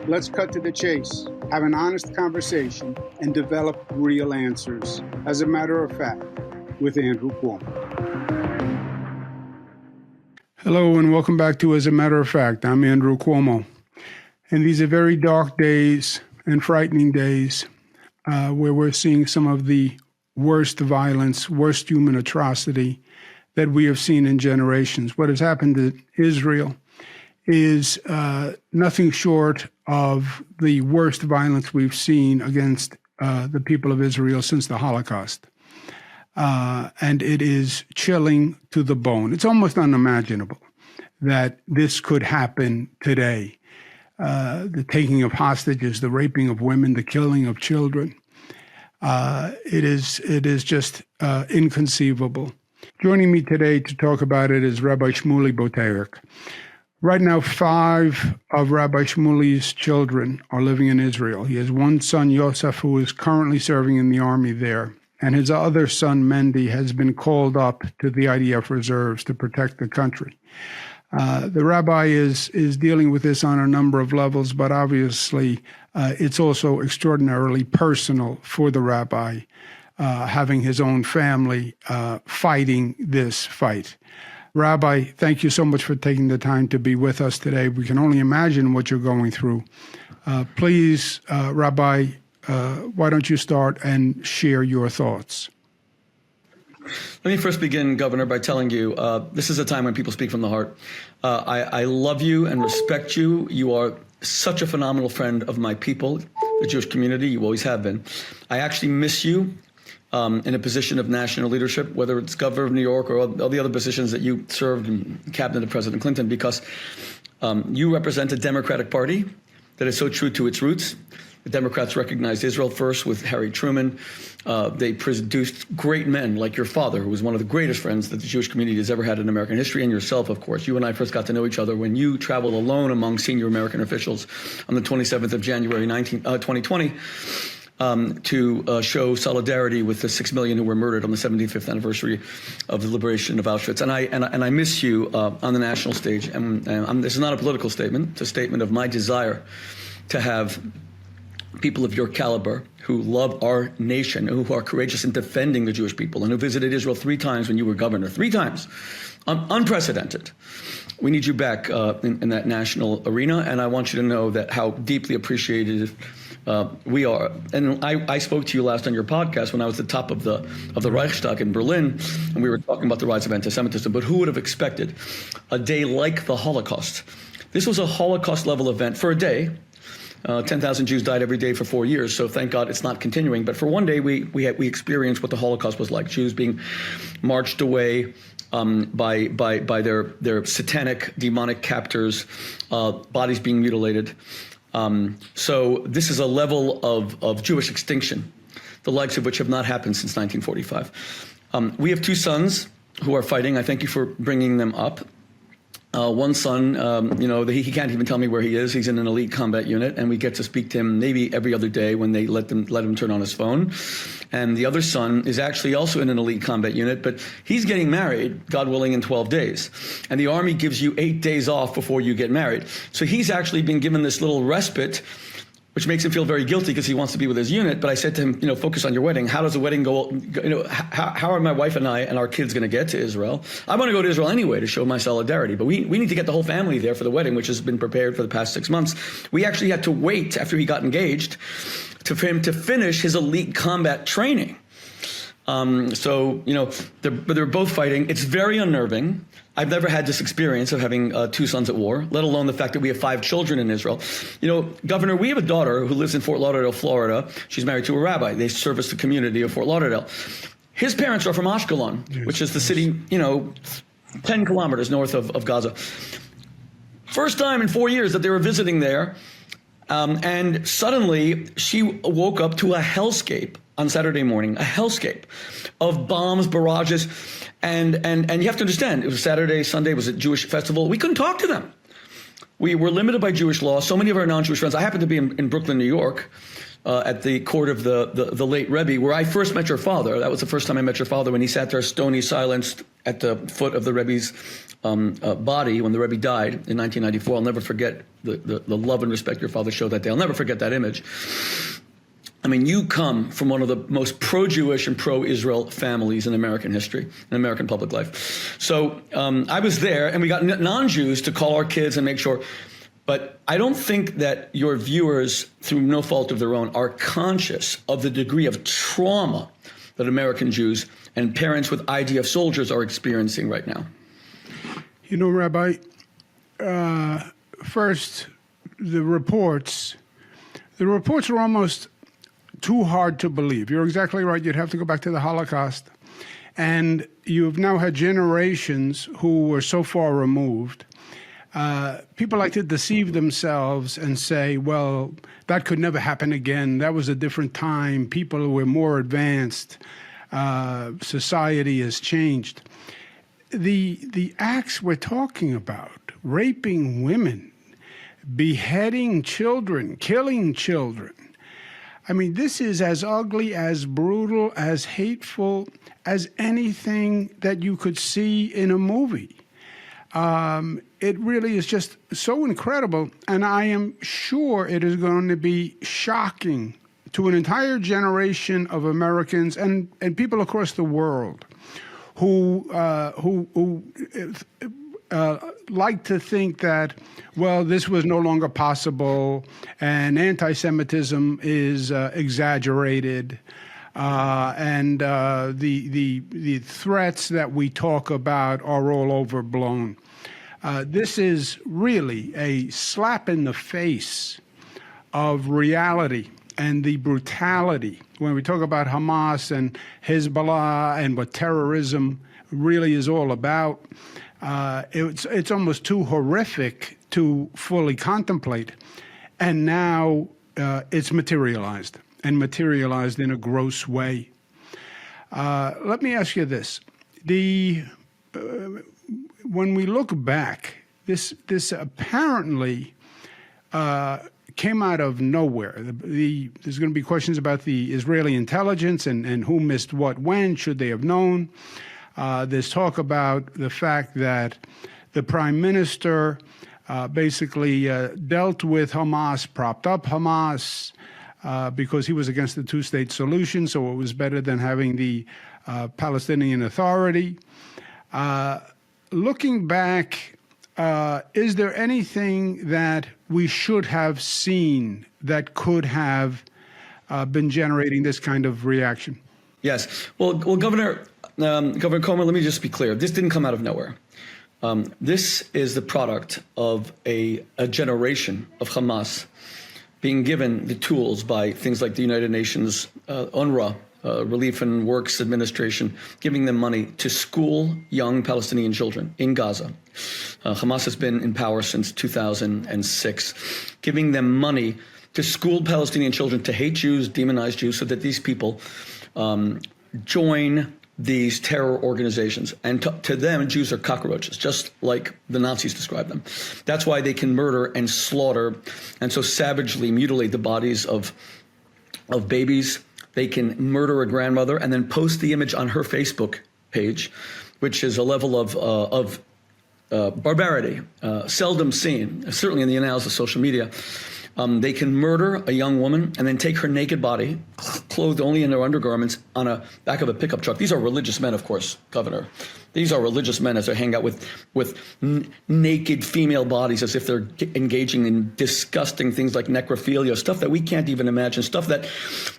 Let's cut to the chase, have an honest conversation, and develop real answers. As a matter of fact, with Andrew Cuomo. Hello and welcome back to As a Matter of Fact. I'm Andrew Cuomo. And these are very dark days and frightening days where we're seeing some of the worst violence, worst human atrocity that we have seen in generations. What has happened to Israel is nothing short of the worst violence we've seen against the people of Israel since the Holocaust. And it is chilling to the bone. It's almost unimaginable that this could happen today. The taking of hostages, the raping of women, the killing of children. It is just inconceivable. Joining me today to talk about it is Rabbi Shmuley Boteach. Right now, 5 of Rabbi Shmuley's children are living in Israel. He has one son, Yosef, who is currently serving in the army there. And his other son, Mendy, has been called up to the IDF reserves to protect the country. The rabbi is dealing with this on a number of levels, but obviously it's also extraordinarily personal for the rabbi, having his own family fighting this fight. Rabbi, thank you so much for taking the time to be with us today. We can only imagine what you're going through. Please, Rabbi, why don't you start and share your thoughts? Let me first begin, Governor, by telling you this is a time when people speak from the heart. I love you and respect you. You are such a phenomenal friend of my people, the Jewish community. You always have been. I actually miss you. In a position of national leadership, whether it's governor of New York or all the other positions that you served in the cabinet of President Clinton, because you represent a Democratic Party that is so true to its roots. The Democrats recognized Israel first with Harry Truman. They produced great men like your father, who was one of the greatest friends that the Jewish community has ever had in American history, and yourself, of course. You and I first got to know each other when you traveled alone among senior American officials on the 27th of January, 2020. To show solidarity with the 6 million who were murdered on the 75th anniversary of the liberation of Auschwitz. And I miss you on the national stage. And this is not a political statement. It's a statement of my desire to have people of your caliber who love our nation, who are courageous in defending the Jewish people, and who visited Israel 3 times when you were governor. 3 times. Unprecedented. We need you back in that national arena. And I want you to know that how deeply appreciated we are. And I spoke to you last on your podcast when I was at the top of the Reichstag in Berlin, and we were talking about the rise of antisemitism. But who would have expected a day like the Holocaust? This was a Holocaust-level event for a day. 10,000 Jews died every day for 4 years, so thank God it's not continuing. But for one day, we experienced what the Holocaust was like. Jews being marched away by their satanic, demonic captors, bodies being mutilated. So this is a level of Jewish extinction, the likes of which have not happened since 1945. We have 2 sons who are fighting. I thank you for bringing them up. One son, he can't even tell me where he is. He's in an elite combat unit, and we get to speak to him maybe every other day when they let him turn on his phone. And the other son is actually also in an elite combat unit, but he's getting married, God willing, in 12 days. And the Army gives you 8 days off before you get married. So he's actually been given this little respite, which makes him feel very guilty because he wants to be with his unit. But I said to him, focus on your wedding. How does the wedding go? How are my wife and I and our kids going to get to Israel? I want to go to Israel anyway to show my solidarity. But we need to get the whole family there for the wedding, which has been prepared for the past 6 months. We actually had to wait after he got engaged for him to finish his elite combat training. They're both fighting. It's very unnerving. I've never had this experience of having 2 sons at war, let alone the fact that we have 5 children in Israel. Governor, we have a daughter who lives in Fort Lauderdale, Florida. She's married to a rabbi. They service the community of Fort Lauderdale. His parents are from Ashkelon, which is the city, 10 kilometers north of Gaza. First time in 4 years that they were visiting there. And suddenly she woke up to a hellscape on Saturday morning, a hellscape of bombs, barrages. And you have to understand, it was Saturday, Sunday was a Jewish festival. We couldn't talk to them. We were limited by Jewish law. So many of our non-Jewish friends, I happened to be in Brooklyn, New York, at the court of the late Rebbe, where I first met your father. That was the first time I met your father when he sat there stony silenced at the foot of the Rebbe's body when the Rebbe died in 1994. I'll never forget the love and respect your father showed that day. I'll never forget that image. I mean, you come from one of the most pro-Jewish and pro-Israel families in American history, in American public life. So I was there, and we got non-Jews to call our kids and make sure. But I don't think that your viewers, through no fault of their own, are conscious of the degree of trauma that American Jews and parents with IDF soldiers are experiencing right now. You know, Rabbi, first, the reports are almost too hard to believe. You're exactly right. You'd have to go back to the Holocaust. And you've now had generations who were so far removed. People like to deceive themselves and say, well, that could never happen again. That was a different time. People were more advanced. Society has changed. The acts we're talking about, raping women, beheading children, killing children, I mean, this is as ugly, as brutal, as hateful as anything that you could see in a movie. It really is just so incredible, and I am sure it is going to be shocking to an entire generation of Americans and people across the world who like to think that, well, this was no longer possible, and anti-Semitism is exaggerated, and the threats that we talk about are all overblown. This is really a slap in the face of reality and the brutality when we talk about Hamas and Hezbollah and what terrorism really is all about. It's almost too horrific to fully contemplate. And now it's materialized, and materialized in a gross way. Let me ask you this. When we look back, this apparently came out of nowhere. There's going to be questions about the Israeli intelligence and who missed what when, should they have known. There's talk about the fact that the prime minister basically dealt with Hamas, propped up Hamas, because he was against the two-state solution, so it was better than having the Palestinian Authority. Looking back, is there anything that we should have seen that could have been generating this kind of reaction? Yes. Well, Governor Cuomo, let me just be clear. This didn't come out of nowhere. This is the product of a generation of Hamas being given the tools by things like the United Nations, UNRWA, Relief and Works Administration, giving them money to school young Palestinian children in Gaza. Hamas has been in power since 2006, giving them money to school Palestinian children to hate Jews, demonize Jews, so that these people join these terror organizations. And to them, Jews are cockroaches, just like the Nazis described them. That's why they can murder and slaughter and so savagely mutilate the bodies of babies. They can murder a grandmother and then post the image on her Facebook page, which is a level of barbarity seldom seen, certainly in the annals of social media. They can murder a young woman and then take her naked body, clothed only in their undergarments, on a back of a pickup truck. These are religious men, of course, Governor. These are religious men as they hang out with naked female bodies, as if they're engaging in disgusting things like necrophilia, stuff that we can't even imagine, stuff that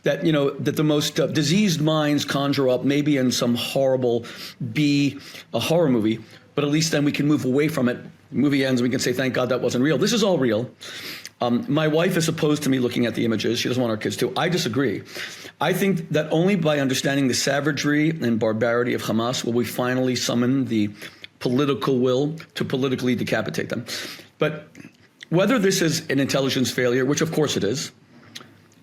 the most diseased minds conjure up, maybe in some horrible a horror movie. But at least then we can move away from it. The movie ends and we can say, thank God that wasn't real. This is all real. My wife is opposed to me looking at the images. She doesn't want our kids to. I disagree. I think that only by understanding the savagery and barbarity of Hamas will we finally summon the political will to politically decapitate them. But whether this is an intelligence failure, which of course it is,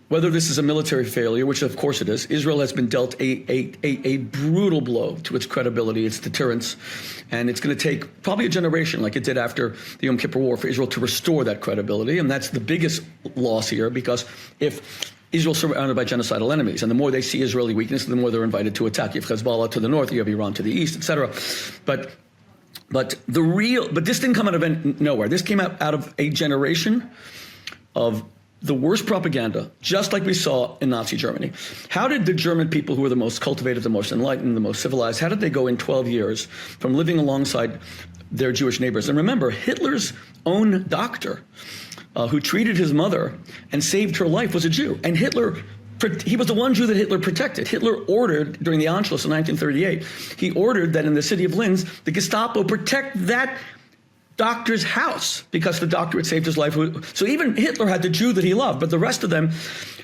whether this is a military failure, which of course it is, Israel has been dealt a brutal blow to its credibility, its deterrence, and it's going to take probably a generation, like it did after the Yom Kippur War, for Israel to restore that credibility. And that's the biggest loss here, because if Israel's surrounded by genocidal enemies, and the more they see Israeli weakness, the more they're invited to attack. You have Hezbollah to the north, you have Iran to the east, etc. But But this didn't come out of nowhere. This came out of a generation of the worst propaganda, just like we saw in Nazi Germany. How did the German people, who were the most cultivated, the most enlightened, the most civilized, how did they go in 12 years from living alongside their Jewish neighbors? And remember, Hitler's own doctor, who treated his mother and saved her life, was a Jew. And he was the one Jew that Hitler protected. Hitler ordered, during the Anschluss in 1938, he ordered that in the city of Linz, the Gestapo protect that doctor's house because the doctor had saved his life. So even Hitler had the Jew that he loved, but the rest of them,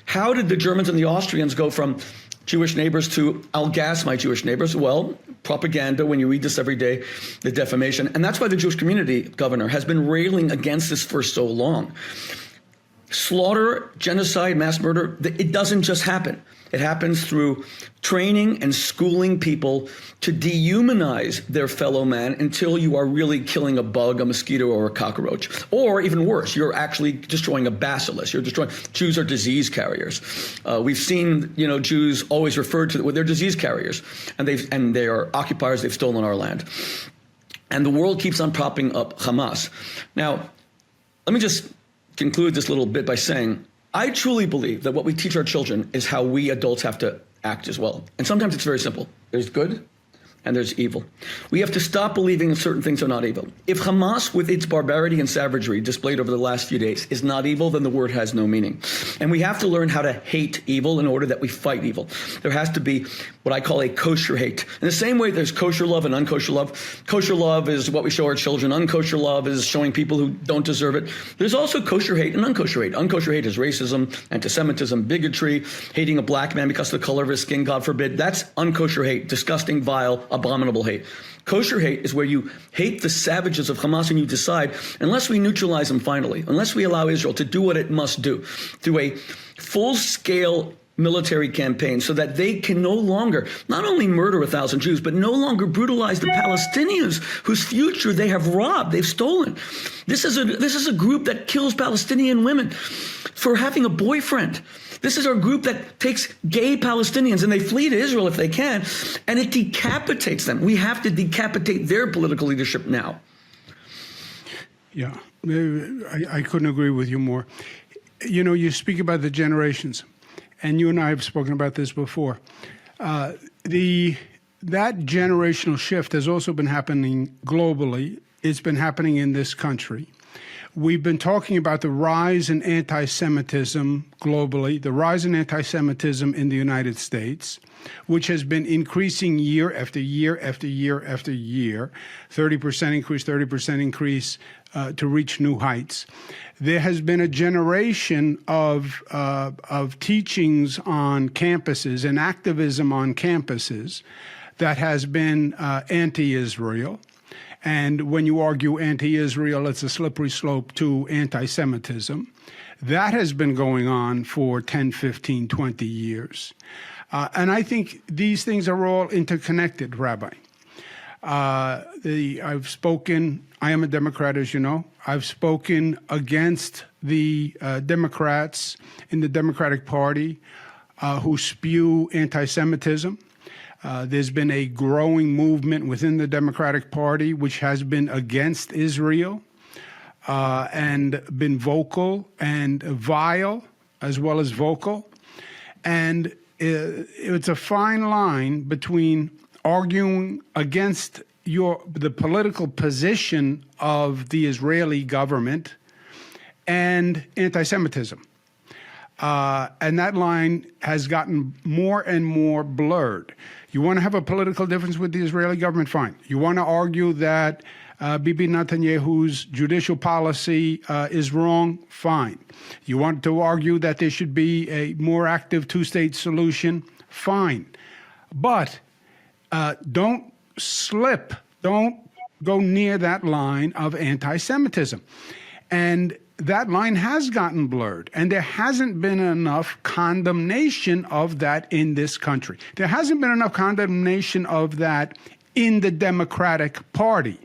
how did the Germans and the Austrians go from Jewish neighbors to "I'll gas my Jewish neighbors"? Well, propaganda, when you read this every day, the defamation. And that's why the Jewish community, Governor, has been railing against this for so long. Slaughter, genocide, mass murder, it doesn't just happen. It happens through training and schooling people to dehumanize their fellow man until you are really killing a bug, a mosquito, or a cockroach. Or even worse, you're actually destroying a bacillus. Jews are disease carriers. We've seen, Jews always referred to, they're disease carriers, and they are occupiers. They've stolen our land. And the world keeps on propping up Hamas. Now, let me just conclude this little bit by saying, I truly believe that what we teach our children is how we adults have to act as well. And sometimes it's very simple. There's good and there's evil. We have to stop believing certain things are not evil. If Hamas, with its barbarity and savagery displayed over the last few days, is not evil, then the word has no meaning. And we have to learn how to hate evil in order that we fight evil. There has to be what I call a kosher hate. In the same way there's kosher love and unkosher love. Kosher love is what we show our children. Unkosher love is showing people who don't deserve it. There's also kosher hate and unkosher hate. Unkosher hate is racism, antisemitism, bigotry, hating a black man because of the color of his skin, God forbid. That's unkosher hate, disgusting, vile, abominable hate. Kosher hate is where you hate the savages of Hamas and you decide, unless we neutralize them finally, unless we allow Israel to do what it must do through a full-scale military campaign so that they can no longer not only murder 1,000 Jews, but no longer brutalize the Palestinians whose future they have robbed, they've stolen. This is a group that kills Palestinian women for having a boyfriend. This is our group that takes gay Palestinians and they flee to Israel if they can, and it decapitates them. We have to decapitate their political leadership now. Yeah, I couldn't agree with you more. You speak about the generations, and you and I have spoken about this before. That generational shift has also been happening globally. It's been happening in this country. We've been talking about the rise in anti-Semitism globally, the rise in anti-Semitism in the United States, which has been increasing year after year after year after year, 30% increase to reach new heights. There has been a generation of teachings on campuses and activism on campuses that has been anti-Israel. And when you argue anti-Israel, it's a slippery slope to anti-Semitism. That has been going on for 10, 15, 20 years. And I think these things are all interconnected, Rabbi. I've spoken, I am a Democrat, as you know. I've spoken against the Democrats in the Democratic Party who spew anti-Semitism. There's been a growing movement within the Democratic Party which has been against Israel and been vocal and vile as well as vocal. And it's a fine line between arguing against the political position of the Israeli government and anti-Semitism. And that line has gotten more and more blurred. You want to have a political difference with the Israeli government? Fine. You want to argue that Bibi Netanyahu's judicial policy is wrong? Fine. You want to argue that there should be a more active two-state solution? Fine. But don't slip, don't go near that line of anti-Semitism. And that line has gotten blurred, and there hasn't been enough condemnation of that in this country. There hasn't been enough condemnation of that in the Democratic Party.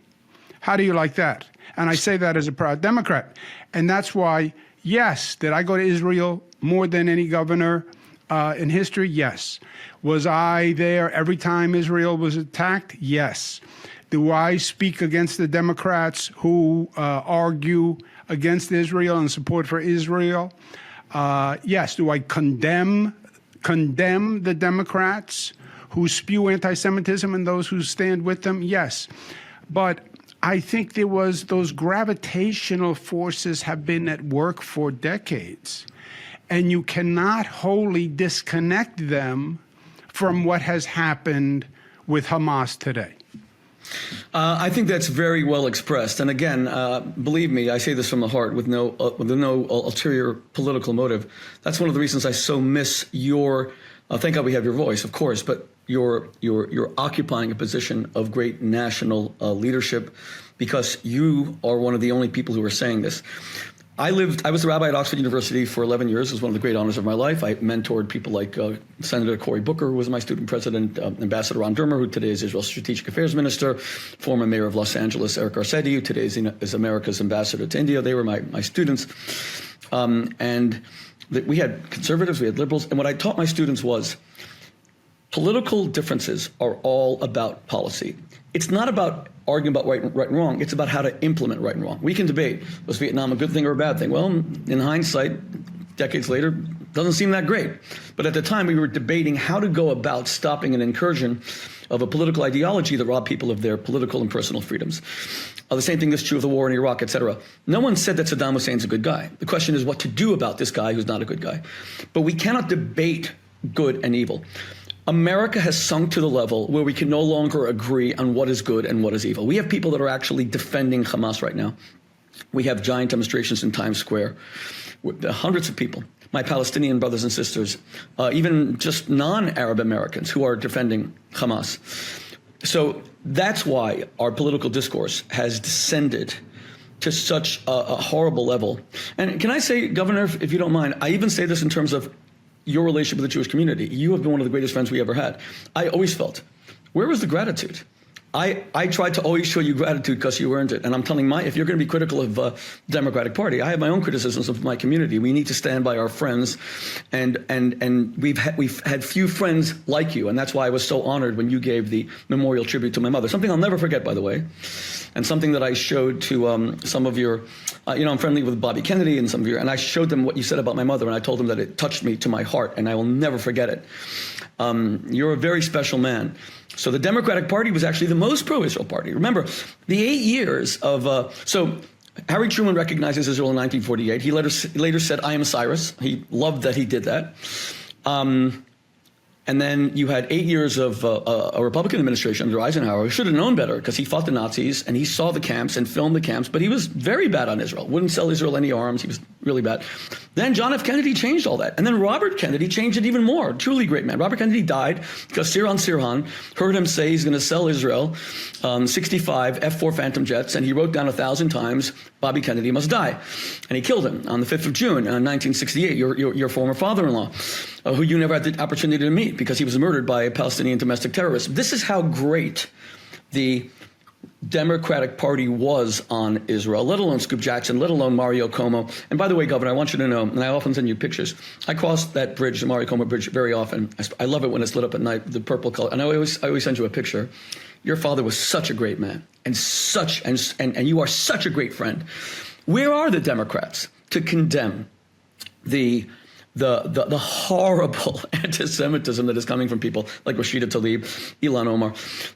How do you like that? And I say that as a proud Democrat. And that's why, yes, did I go to Israel more than any governor in history? Yes. Was I there every time Israel was attacked? Yes. Do I speak against the Democrats who argue against Israel and support for Israel? Yes. Do I condemn the Democrats who spew anti-Semitism and those who stand with them? Yes. But I think those gravitational forces have been at work for decades, and you cannot wholly disconnect them from what has happened with Hamas today. I think that's very well expressed. And again, believe me, I say this from the heart with no ulterior political motive. That's one of the reasons I so miss your, thank God we have your voice, of course, but you're occupying a position of great national leadership, because you are one of the only people who are saying this. I was a rabbi at Oxford University for 11 years. It was one of the great honors of my life. I mentored people like Senator Cory Booker, who was my student president, Ambassador Ron Dermer, who today is Israel's Strategic Affairs Minister, former mayor of Los Angeles, Eric Garcetti, who today is America's ambassador to India. They were my students. And we had conservatives, we had liberals. And what I taught my students was political differences are all about policy. It's not about arguing about right and wrong. It's about how to implement right and wrong. We can debate, was Vietnam a good thing or a bad thing? Well, in hindsight, decades later, doesn't seem that great. But at the time, we were debating how to go about stopping an incursion of a political ideology that robbed people of their political and personal freedoms. The same thing is true of the war in Iraq, et cetera. No one said that Saddam Hussein's a good guy. The question is what to do about this guy who's not a good guy. But we cannot debate good and evil. America has sunk to the level where we can no longer agree on what is good and what is evil. We have people that are actually defending Hamas right now. We have giant demonstrations in Times Square with hundreds of people, my Palestinian brothers and sisters, even just non-Arab Americans who are defending Hamas. So that's why our political discourse has descended to such a horrible level. And can I say, Governor, if you don't mind, I even say this in terms of your relationship with the Jewish community. You have been one of the greatest friends we ever had. I always felt, where was the gratitude? I tried to always show you gratitude because you earned it. And I'm telling if you're going to be critical of the Democratic Party, I have my own criticisms of my community. We need to stand by our friends. And we've had few friends like you. And that's why I was so honored when you gave the memorial tribute to my mother. Something I'll never forget, by the way. And something that I showed to some of your, I'm friendly with Bobby Kennedy and some of your, and I showed them what you said about my mother, and I told them that it touched me to my heart, and I will never forget it. You're a very special man. So the Democratic Party was actually the most pro-Israel party. Remember, the 8 years of, so Harry Truman recognizes Israel in 1948. He later said, I am Cyrus. He loved that he did that. And then you had 8 years of a Republican administration under Eisenhower, who should have known better because he fought the Nazis and he saw the camps and filmed the camps, but he was very bad on Israel, wouldn't sell Israel any arms. He was really bad. Then John F. Kennedy changed all that. And then Robert Kennedy changed it even more. Truly great man. Robert Kennedy died because Sirhan heard him say he's going to sell Israel 65 F-4 Phantom jets, and he wrote down 1,000 times, Bobby Kennedy must die. And he killed him on the 5th of June, 1968, your former father-in-law, who you never had the opportunity to meet because he was murdered by a Palestinian domestic terrorist. This is how great the Democratic Party was on Israel, let alone Scoop Jackson, let alone Mario Cuomo. And by the way, Governor, I want you to know, and I often send you pictures, I cross that bridge, the Mario Cuomo Bridge, very often. I love it when it's lit up at night, the purple color. And I always send you a picture. Your father was such a great man, and you are such a great friend. Where are the Democrats to condemn the horrible anti-Semitism that is coming from people like Rashida Tlaib, Ilhan Omar?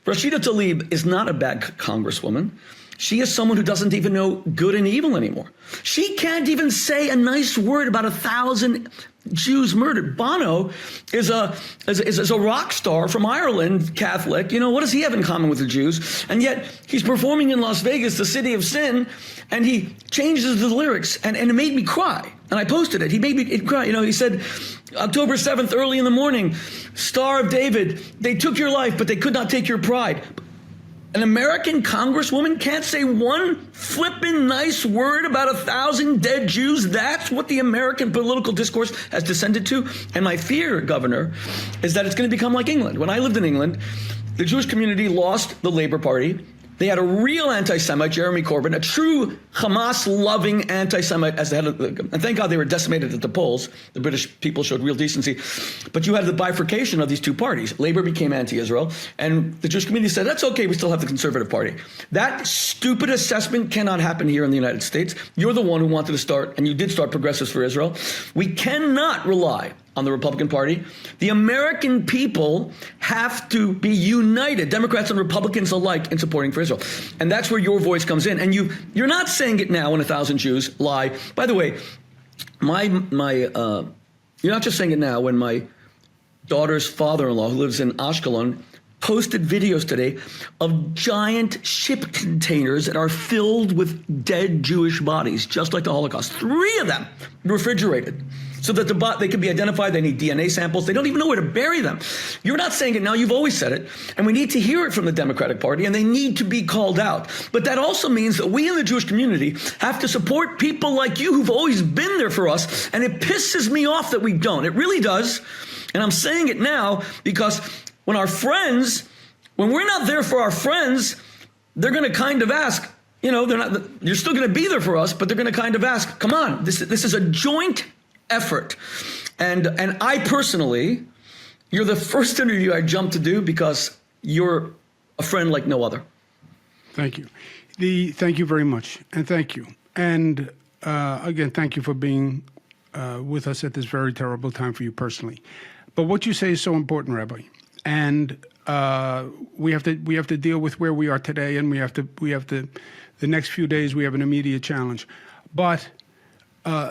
Rashida Tlaib is not a bad congresswoman. She is someone who doesn't even know good and evil anymore. She can't even say a nice word about 1,000 Jews murdered. Bono is a rock star from Ireland, Catholic. You know, what does he have in common with the Jews? And yet he's performing in Las Vegas, the city of sin, and he changes the lyrics, and it made me cry. And I posted it. He made me cry. You know, he said, October 7th, early in the morning, Star of David, they took your life, but they could not take your pride. An American congresswoman can't say one flippin' nice word about 1,000 dead Jews. That's what the American political discourse has descended to. And my fear, Governor, is that it's going to become like England. When I lived in England, the Jewish community lost the Labour Party They had a real anti-Semite, Jeremy Corbyn, a true Hamas-loving anti-Semite as the head of the, and thank God they were decimated at the polls. The British people showed real decency. But you had the bifurcation of these two parties. Labour became anti-Israel, and the Jewish community said, that's okay, we still have the Conservative Party. That stupid assessment cannot happen here in the United States. You're the one who wanted to start, and you did start Progressives for Israel. We cannot rely on the Republican Party. The American people have to be united, Democrats and Republicans alike, in supporting for Israel. And that's where your voice comes in. And you're not saying it now when 1,000 Jews lie. By the way, you're not just saying it now when my daughter's father-in-law, who lives in Ashkelon, posted videos today of giant ship containers that are filled with dead Jewish bodies, just like the Holocaust. 3 of them refrigerated, so that they can be identified. They need DNA samples. They don't even know where to bury them. You're not saying it now. You've always said it. And we need to hear it from the Democratic Party, and they need to be called out. But that also means that we in the Jewish community have to support people like you who've always been there for us. And it pisses me off that we don't. It really does. And I'm saying it now because when we're not there for our friends, they're going to kind of ask, you're still going to be there for us, but they're going to kind of ask, come on, this is a joint effort. And I personally, you're the first interview I jumped to do because you're a friend like no other. Thank you. Thank you very much. And thank you. And again, thank you for being with us at this very terrible time for you personally. But what you say is so important, Rabbi. And we have to deal with where we are today, and we have to the next few days we have an immediate challenge. But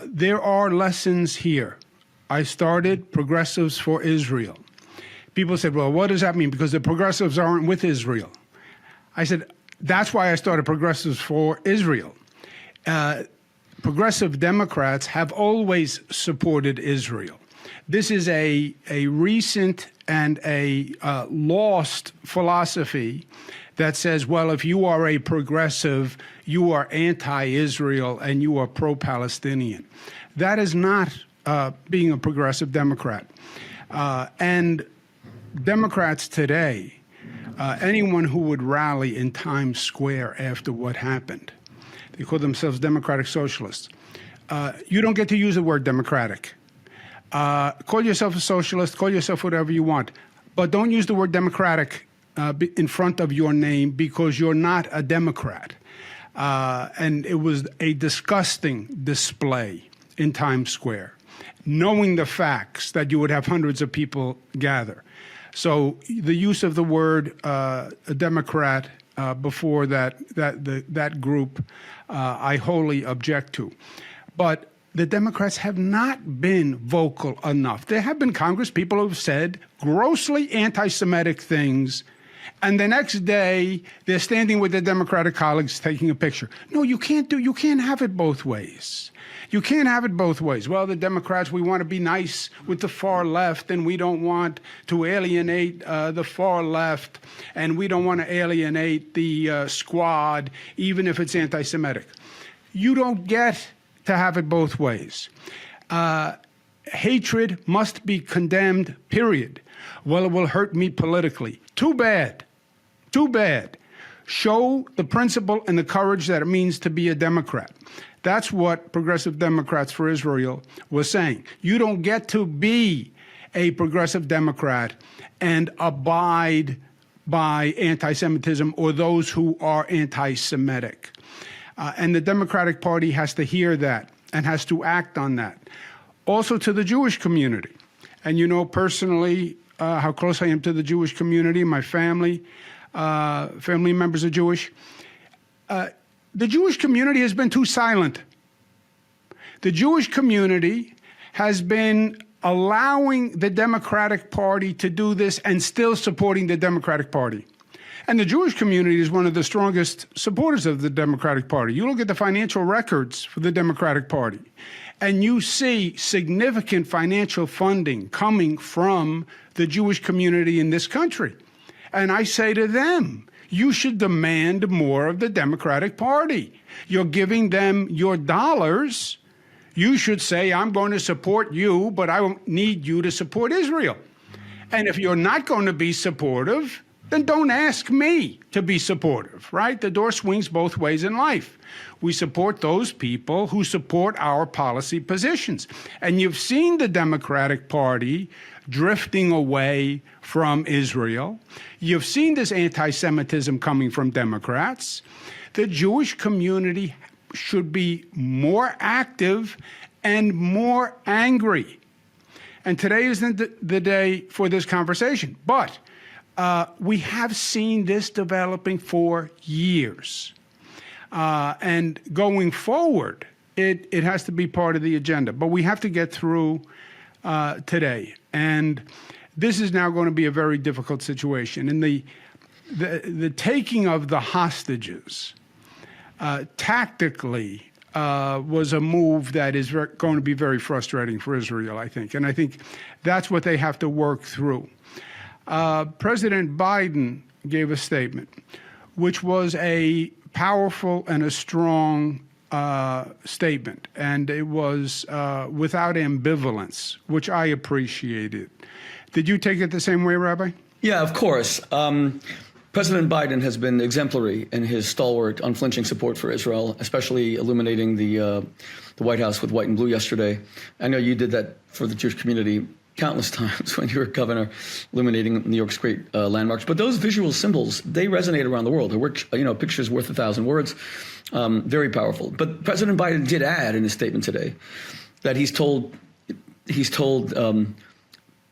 there are lessons here. I started Progressives for Israel. People said, well, what does that mean? Because the progressives aren't with Israel. I said, that's why I started Progressives for Israel. Progressive Democrats have always supported Israel. This is a recent and a lost philosophy that says, well, if you are a progressive, you are anti-Israel and you are pro-Palestinian. That is not being a progressive Democrat. And Democrats today, anyone who would rally in Times Square after what happened, they call themselves Democratic Socialists. You don't get to use the word democratic. Call yourself a socialist, call yourself whatever you want, but don't use the word democratic in front of your name, because you're not a Democrat. And it was a disgusting display in Times Square, knowing the facts that you would have hundreds of people gather. So the use of the word a Democrat before that group, I wholly object to. But the Democrats have not been vocal enough. There have been Congress people who have said grossly anti-Semitic things, and the next day they're standing with their Democratic colleagues taking a picture. No, you can't have it both ways. You can't have it both ways. Well, the Democrats, we want to be nice with the far left, and we don't want to alienate the far left, and we don't want to alienate the squad, even if it's anti-Semitic. You don't get to have it both ways. Hatred must be condemned, period. Well, it will hurt me politically. Too bad. Too bad. Show the principle and the courage that it means to be a Democrat. That's what Progressive Democrats for Israel was saying. You don't get to be a progressive Democrat and abide by anti-Semitism or those who are anti-Semitic. And the Democratic Party has to hear that and has to act on that. Also to the Jewish community. And you know personally how close I am to the Jewish community. My family members are Jewish. The Jewish community has been too silent. The Jewish community has been allowing the Democratic Party to do this and still supporting the Democratic Party. And the Jewish community is one of the strongest supporters of the Democratic Party. You look at the financial records for the Democratic Party, and you see significant financial funding coming from the Jewish community in this country. And I say to them, you should demand more of the Democratic Party. You're giving them your dollars. You should say, I'm going to support you, but I need you to support Israel. And if you're not going to be supportive, then don't ask me to be supportive, right? The door swings both ways in life. We support those people who support our policy positions. And you've seen the Democratic Party drifting away from Israel. You've seen this anti-Semitism coming from Democrats. The Jewish community should be more active and more angry. And today isn't the day for this conversation. But we have seen this developing for years. And going forward, it has to be part of the agenda. But we have to get through today. And this is now going to be a very difficult situation. And the taking of the hostages tactically was a move that is going to be very frustrating for Israel, I think. And I think that's what they have to work through. President Biden gave a statement, which was a powerful and a strong statement. And it was without ambivalence, which I appreciated. Did you take it the same way, Rabbi? Yeah, of course. President Biden has been exemplary in his stalwart, unflinching support for Israel, especially illuminating the White House with white and blue yesterday. I know you did that for the Jewish community countless times when you were governor, illuminating New York's great landmarks. But those visual symbols, they resonate around the world. A picture's worth 1,000 words. Very powerful. But President Biden did add in his statement today that he's told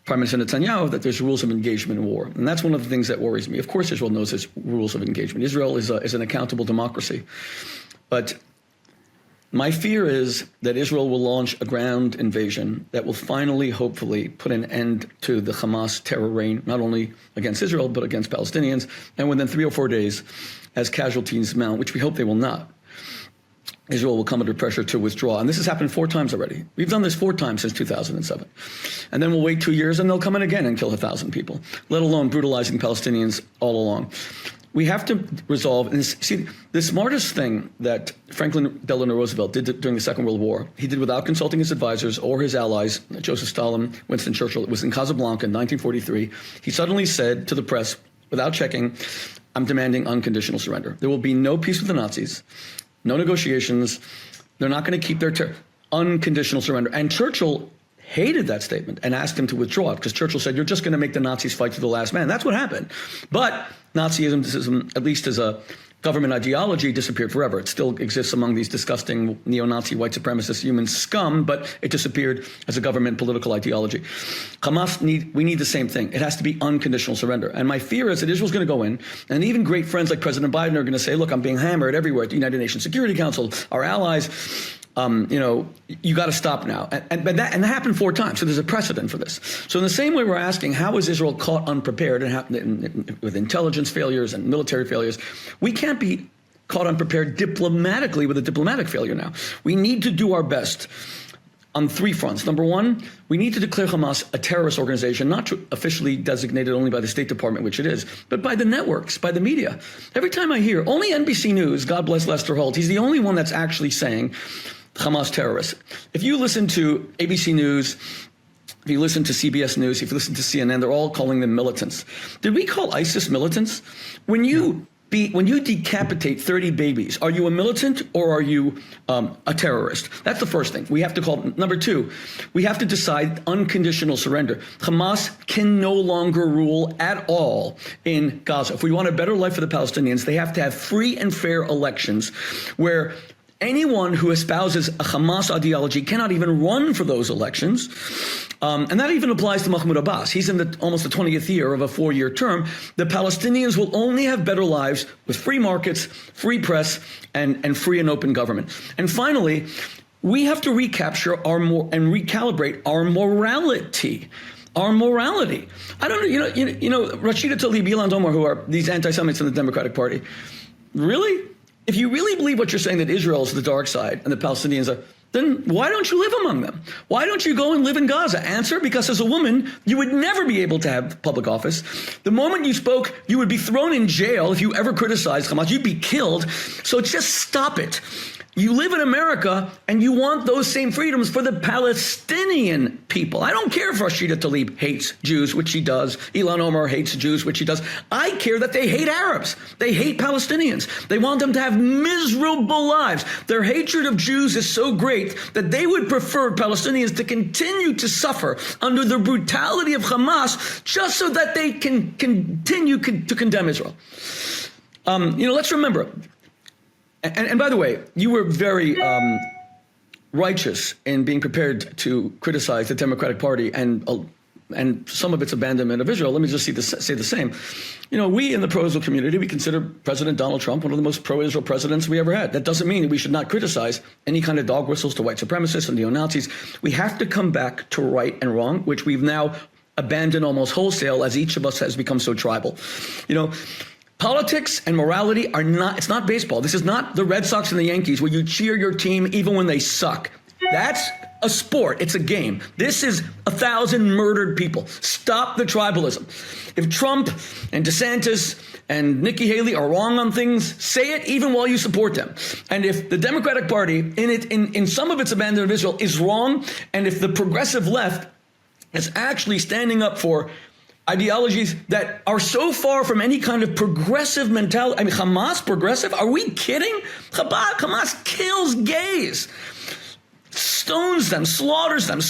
Prime Minister Netanyahu that there's rules of engagement in war. And that's one of the things that worries me. Of course, Israel knows there's rules of engagement. Israel is an accountable democracy. But my fear is that Israel will launch a ground invasion that will finally, hopefully, put an end to the Hamas terror reign, not only against Israel, but against Palestinians. And within 3 or 4 days, as casualties mount, which we hope they will not, Israel will come under pressure to withdraw. And this has happened 4 times already. We've done this 4 times since 2007. And then we'll wait 2 years and they'll come in again and kill 1,000 people, let alone brutalizing Palestinians all along. We have to resolve, and see, the smartest thing that Franklin Delano Roosevelt did during the Second World War, he did without consulting his advisors or his allies, Joseph Stalin, Winston Churchill. It was in Casablanca in 1943. He suddenly said to the press, without checking, I'm demanding unconditional surrender. There will be no peace with the Nazis, no negotiations. They're not going to keep their unconditional surrender. And Churchill hated that statement and asked him to withdraw it because Churchill said, you're just going to make the Nazis fight to the last man. That's what happened. But Nazism, at least as a government ideology, disappeared forever. It still exists among these disgusting neo-Nazi white supremacist human scum, but it disappeared as a government political ideology. Hamas we need the same thing. It has to be unconditional surrender. And my fear is that Israel's going to go in, and even great friends like President Biden are going to say, look, I'm being hammered everywhere at the United Nations Security Council, our allies. You got to stop now. And that happened 4 times. So there's a precedent for this. So in the same way we're asking, how is Israel caught unprepared with intelligence failures and military failures? We can't be caught unprepared diplomatically with a diplomatic failure now. We need to do our best on 3 fronts. Number 1, we need to declare Hamas a terrorist organization, not officially designated only by the State Department, which it is, but by the networks, by the media. Every time I hear, only NBC News, God bless Lester Holt, he's the only one that's actually saying Hamas terrorists. If you listen to ABC News, if you listen to CBS News, if you listen to CNN, they're all calling them militants. Did we call ISIS militants? When you decapitate 30 babies, are you a militant or are you a terrorist? That's the first thing. We have to call. Number 2, we have to decide unconditional surrender. Hamas can no longer rule at all in Gaza. If we want a better life for the Palestinians, they have to have free and fair elections where anyone who espouses a Hamas ideology cannot even run for those elections. And that even applies to Mahmoud Abbas. He's in almost the 20th year of a 4-year term. The Palestinians will only have better lives with free markets, free press, and free and open government. And finally, we have to recapture and recalibrate our morality. Our morality. I don't know, Rashida Tlaib, Ilan Omar, who are these anti-Semites in the Democratic Party. Really? If you really believe what you're saying, that Israel is the dark side and the Palestinians are, then why don't you live among them? Why don't you go and live in Gaza? Answer, because as a woman, you would never be able to have public office. The moment you spoke, you would be thrown in jail if you ever criticized Hamas. You'd be killed. So just stop it. You live in America and you want those same freedoms for the Palestinian people. I don't care if Rashida Tlaib hates Jews, which she does. Ilhan Omar hates Jews, which she does. I care that they hate Arabs. They hate Palestinians. They want them to have miserable lives. Their hatred of Jews is so great that they would prefer Palestinians to continue to suffer under the brutality of Hamas just so that they can continue to condemn Israel. Let's remember. And by the way, you were very righteous in being prepared to criticize the Democratic Party and some of its abandonment of Israel. Let me just say the same. We in the pro-Israel community, we consider President Donald Trump one of the most pro-Israel presidents we ever had. That doesn't mean that we should not criticize any kind of dog whistles to white supremacists and neo-Nazis. We have to come back to right and wrong, which we've now abandoned almost wholesale as each of us has become so tribal. Politics and morality it's not baseball. This is not the Red Sox and the Yankees where you cheer your team even when they suck. That's a sport. It's a game. This is 1,000 murdered people. Stop the tribalism. If Trump and DeSantis and Nikki Haley are wrong on things, say it even while you support them. And if the Democratic Party in some of its abandonment of Israel is wrong, and if the progressive left is actually standing up for ideologies that are so far from any kind of progressive mentality. I mean, Hamas progressive? Are we kidding? Hamas kills gays, stones them, slaughters them,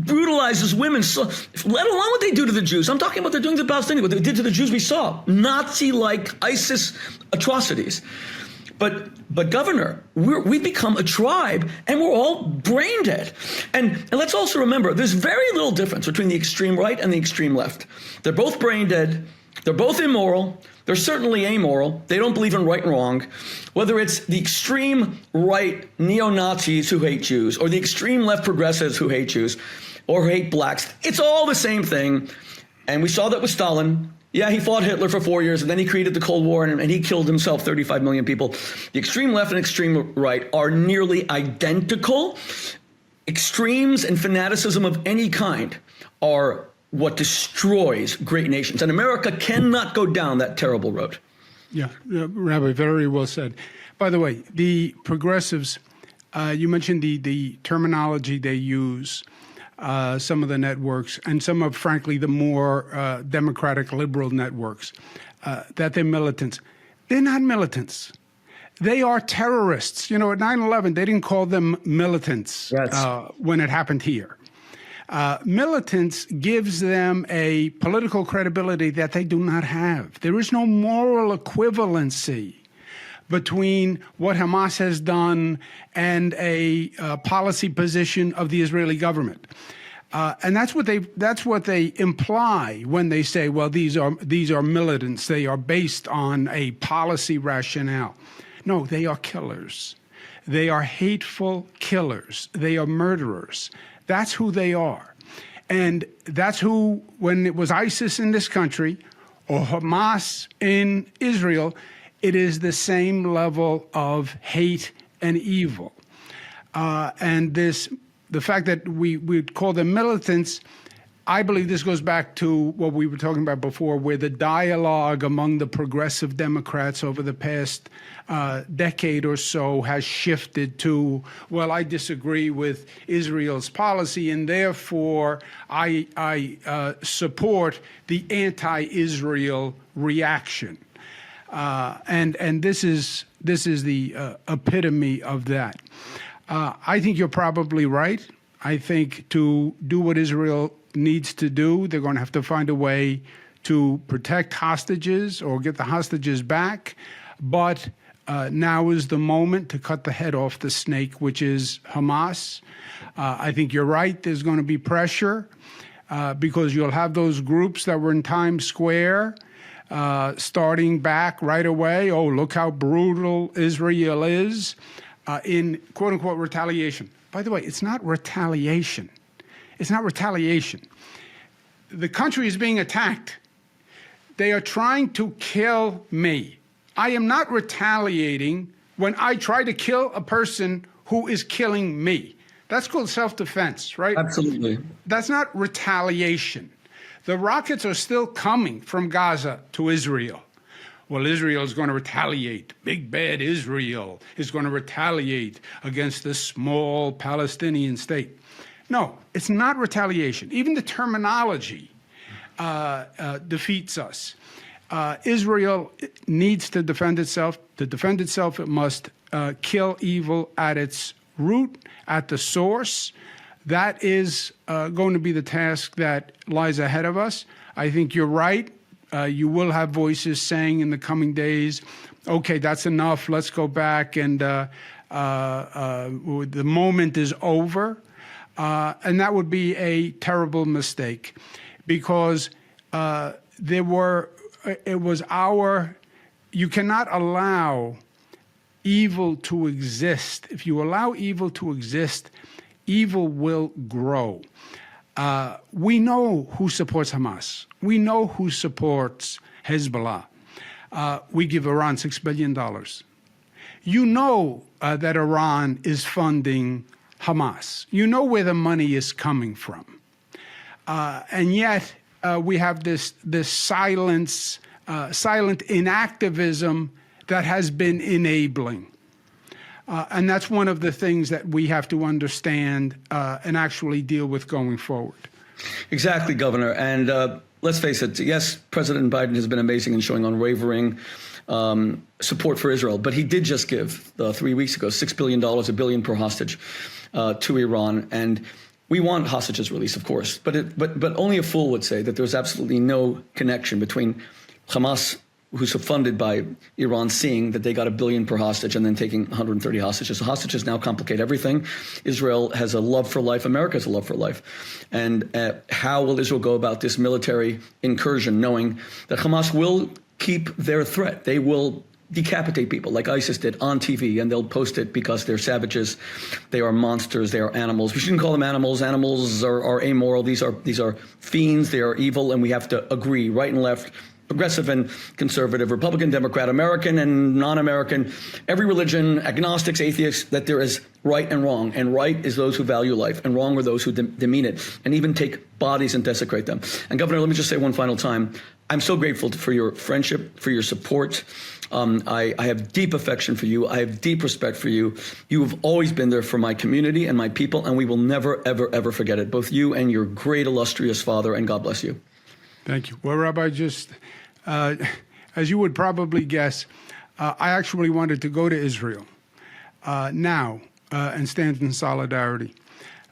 brutalizes women, let alone what they do to the Jews. I'm talking about they're doing to the Palestinians, what they did to the Jews we saw. Nazi-like ISIS atrocities. But Governor, we've become a tribe and we're all brain dead. And let's also remember, there's very little difference between the extreme right and the extreme left. They're both brain dead. They're both immoral. They're certainly amoral. They don't believe in right and wrong. Whether it's the extreme right neo-Nazis who hate Jews or the extreme left progressives who hate Jews or who hate blacks, it's all the same thing. And we saw that with Stalin. Yeah, he fought Hitler for 4 years, and then he created the Cold War, and he killed himself, 35 million people. The extreme left and extreme right are nearly identical. Extremes and fanaticism of any kind are what destroys great nations, and America cannot go down that terrible road. Yeah, Rabbi, very well said. By the way, the progressives, you mentioned the terminology they use. Some of the networks and some of, frankly, the more democratic liberal networks, that they're militants. They're not militants. They are terrorists. At 9/11, they didn't call them militants. Yes. When it happened here. Militants gives them a political credibility that they do not have. There is no moral equivalency between what Hamas has done and a policy position of the Israeli government. And that's what they imply when they say, well, these are militants. They are based on a policy rationale. No, they are killers. They are hateful killers. They are murderers. That's who they are. And that's who, when it was ISIS in this country or Hamas in Israel, it is the same level of hate and evil. And the fact that we call them militants, I believe this goes back to what we were talking about before, where the dialogue among the progressive Democrats over the past decade or so has shifted to, well, I disagree with Israel's policy, and therefore I support the anti-Israel reaction. And this is the epitome of that. I think you're probably right. I think to do what Israel needs to do, they're going to have to find a way to protect hostages or get the hostages back. But now is the moment to cut the head off the snake, which is Hamas. I think you're right. There's going to be pressure because you'll have those groups that were in Times Square starting back right away. Oh, look how brutal Israel is in quote unquote retaliation. By the way, it's not retaliation. It's not retaliation. The country is being attacked. They are trying to kill me. I am not retaliating when I try to kill a person who is killing me. That's called self-defense, right? Absolutely. That's not retaliation. The rockets are still coming from Gaza to Israel. well, Israel is going to retaliate. Big bad Israel is going to retaliate against this small Palestinian state. No, it's not retaliation. Even the terminology defeats us. Israel needs to defend itself. To defend itself, it must kill evil at its root, at the source. That is going to be the task that lies ahead of us. I think you're right. You will have voices saying in the coming days, okay, that's enough. Let's go back, and the moment is over. And that would be a terrible mistake, because you cannot allow evil to exist. If you allow evil to exist, evil will grow. We know who supports Hamas. We know who supports Hezbollah. We give Iran $6 billion. You know that Iran is funding Hamas. You know where the money is coming from. And yet we have this silent inactivism that has been enabling. And that's one of the things that we have to understand and actually deal with going forward. Exactly, Governor. And let's face it, yes, President Biden has been amazing in showing unwavering support for Israel, but he did just give 3 weeks ago $6 billion, $1 billion per hostage to Iran. And we want hostages released, of course, but only a fool would say that there's absolutely no connection between Hamas, who's funded by Iran, seeing that they got $1 billion per hostage and then taking 130 hostages. The hostages now complicate everything. Israel has a love for life. America has a love for life. And how will Israel go about this military incursion, knowing that Hamas will keep their threat? They will decapitate people like ISIS did on TV, and they'll post it because they're savages. They are monsters. They are animals. We shouldn't call them animals. Animals are amoral. These are fiends. They are evil, and we have to agree, right and left, progressive and conservative, Republican, Democrat, American and non-American, every religion, agnostics, atheists, that there is right and wrong. And right is those who value life, and wrong are those who demean it and even take bodies and desecrate them. And Governor, let me just say one final time, I'm so grateful for your friendship, for your support. I have deep affection for you. I have deep respect for you. You have always been there for my community and my people, and we will never, ever, ever forget it, both you and your great, illustrious father, and God bless you. Thank you. Well, Rabbi, as you would probably guess, I actually wanted to go to Israel now and stand in solidarity.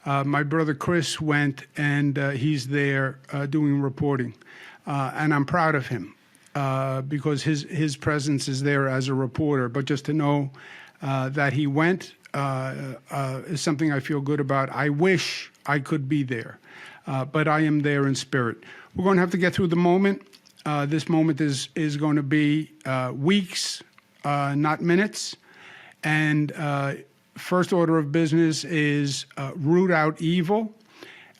My brother Chris went, and he's there doing reporting. And I'm proud of him because his presence is there as a reporter. But just to know that he went is something I feel good about. I wish I could be there, but I am there in spirit. We're going to have to get through the moment. This moment is going to be weeks, not minutes. And first order of business is root out evil.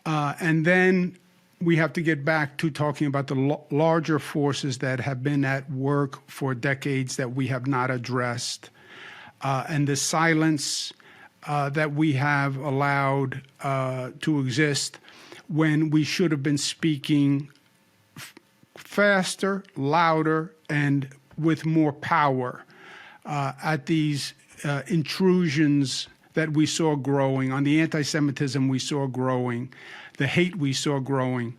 And then we have to get back to talking about the larger forces that have been at work for decades that we have not addressed, and the silence that we have allowed to exist when we should have been speaking faster, louder, and with more power at these intrusions that we saw growing, on the anti-Semitism we saw growing, the hate we saw growing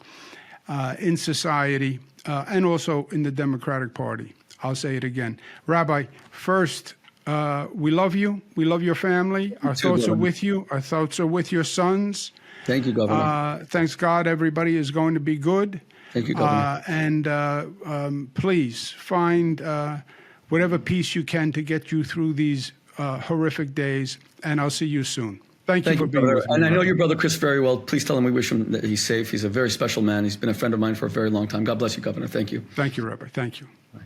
in society, and also in the Democratic Party. I'll say it again. Rabbi, first, we love you. We love your family. Our thoughts are with you. Our thoughts are with your sons. Thank you, Governor. Thanks God, everybody is going to be good. Thank you, Governor. And please find whatever peace you can to get you through these horrific days, and I'll see you soon. Thank you for being with me. And I know your brother Chris very well. Please tell him we wish him that he's safe. He's a very special man. He's been a friend of mine for a very long time. God bless you, Governor. Thank you. Thank you, Rabbi. Thank you. Bye.